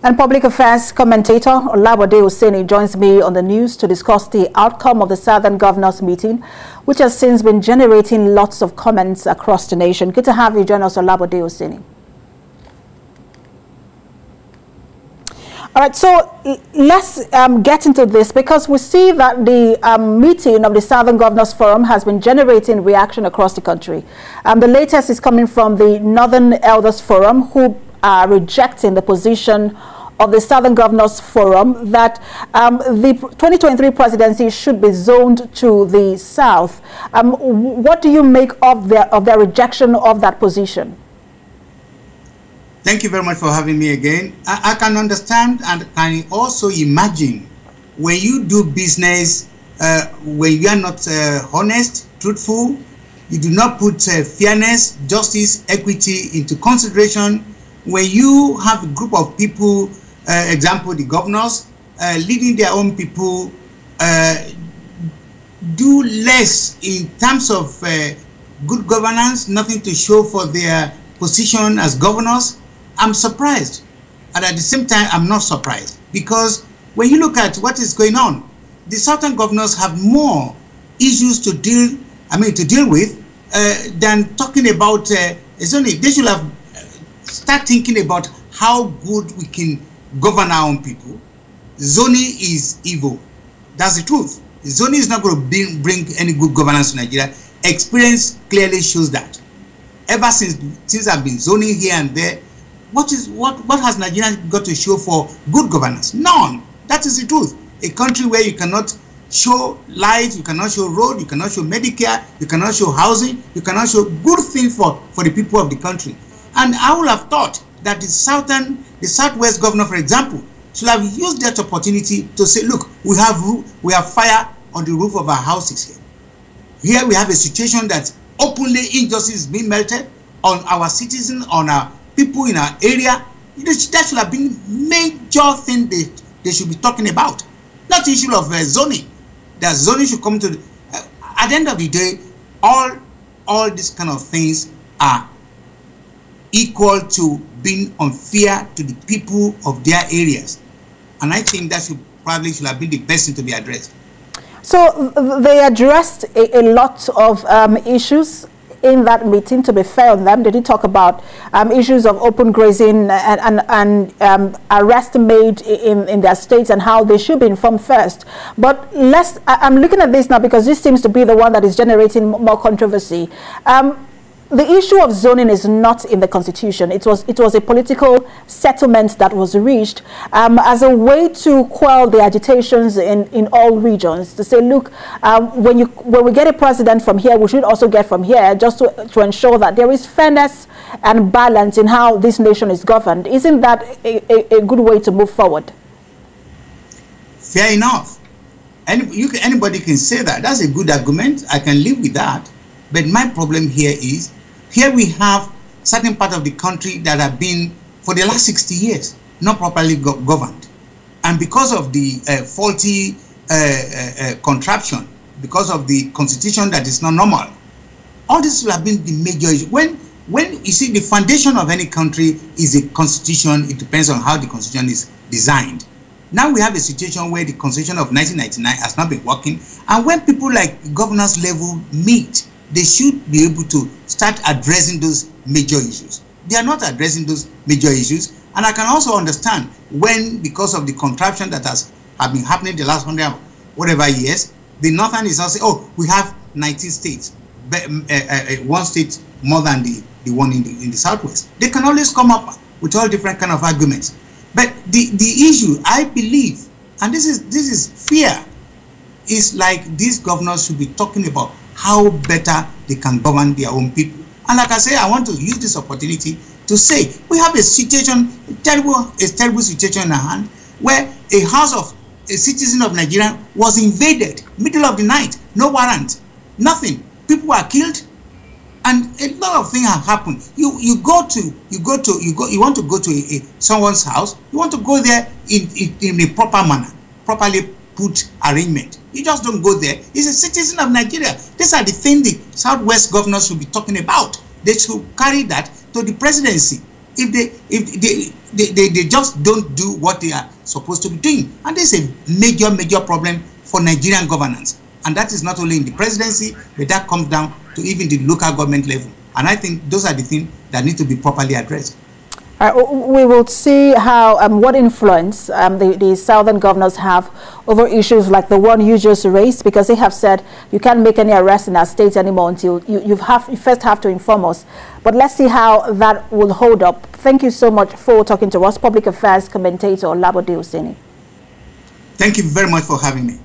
And public affairs commentator Olabode Oseni joins me on the news to discuss the outcome of the Southern Governors meeting, which has since been generating lots of comments across the nation. Good to have you join us, Olabode Oseni. All right, so let's get into this, because we see that the meeting of the Southern Governors Forum has been generating reaction across the country. The latest is coming from the Northern Elders Forum, who are rejecting the position of the Southern Governors Forum that the 2023 presidency should be zoned to the South. What do you make of their rejection of that position? Thank you very much for having me again. I can understand and can also imagine when you do business, when you are not honest, truthful, you do not put fairness, justice, equity into consideration. When you have a group of people, example, the governors, leading their own people, do less in terms of good governance, nothing to show for their position as governors, I'm surprised. And at the same time, I'm not surprised, because when you look at what is going on, the Southern governors have more issues to deal with than talking about zoning. They should have start thinking about how good we can govern our own people. Zoning is evil. That's the truth. Zoning is not going to bring any good governance to Nigeria. Experience clearly shows that. Ever since I've been zoning here and there, what has Nigeria got to show for good governance? None. That is the truth. A country where you cannot show light, you cannot show road, you cannot show Medicare, you cannot show housing, you cannot show good things for the people of the country. And I would have thought that the Southwest governor, for example, should have used that opportunity to say, look, we have fire on the roof of our houses here. Here we have a situation that openly injustice is being melted on our citizens, on our people in our area. That should have been major thing they should be talking about. Not the issue of zoning. That zoning should come to at the end of the day, all these kind of things are equal to being unfair to the people of their areas. And I think that should have been the best thing to be addressed. So they addressed a lot of issues in that meeting, to be fair on them. They did talk about issues of open grazing and arrests made in their states and how they should be informed first. But I'm looking at this now because this seems to be the one that is generating more controversy. The issue of zoning is not in the Constitution. It was a political settlement that was reached as a way to quell the agitations in all regions, to say, look, when we get a president from here, we should also get from here, just to ensure that there is fairness and balance in how this nation is governed. Isn't that a good way to move forward? Fair enough. Anybody can say that. That's a good argument. I can live with that. But my problem here is, here we have certain part of the country that have been, for the last 60 years, not properly governed. And because of the faulty contraption, because of the constitution that is not normal, all this will have been the major issue. When you see, the foundation of any country is a constitution. It depends on how the constitution is designed. Now we have a situation where the constitution of 1999 has not been working. And when people like governors level meet, they should be able to start addressing those major issues. They are not addressing those major issues. And I can also understand when, because of the contraption that have been happening the last 100 whatever years, the Northern is also saying, oh, we have 19 states, but, one state more than the one in the Southwest. They can always come up with all different kind of arguments. But the issue, I believe, and this is fear, is like these governors should be talking about how better they can govern their own people. And like I say, I want to use this opportunity to say we have a situation, a terrible situation in our hand, where a house of a citizen of Nigeria was invaded, middle of the night, no warrant, nothing. People were killed, and a lot of things have happened. You want to go to someone's house, you want to go there in a proper manner, properly put arrangement. You just don't go there. He's a citizen of Nigeria. These are the things the Southwest governors should be talking about. They should carry that to the presidency. if they just don't do what they are supposed to be doing. And this is a major problem for Nigerian governance. And that is not only in the presidency, but that comes down to even the local government level. And I think those are the things that need to be properly addressed. We will see how what influence the southern governors have over issues like the one you just raised, because they have said you can't make any arrests in our state anymore until you first have to inform us. But let's see how that will hold up. Thank you so much for talking to us, Public Affairs commentator Olabode Oseni. Thank you very much for having me.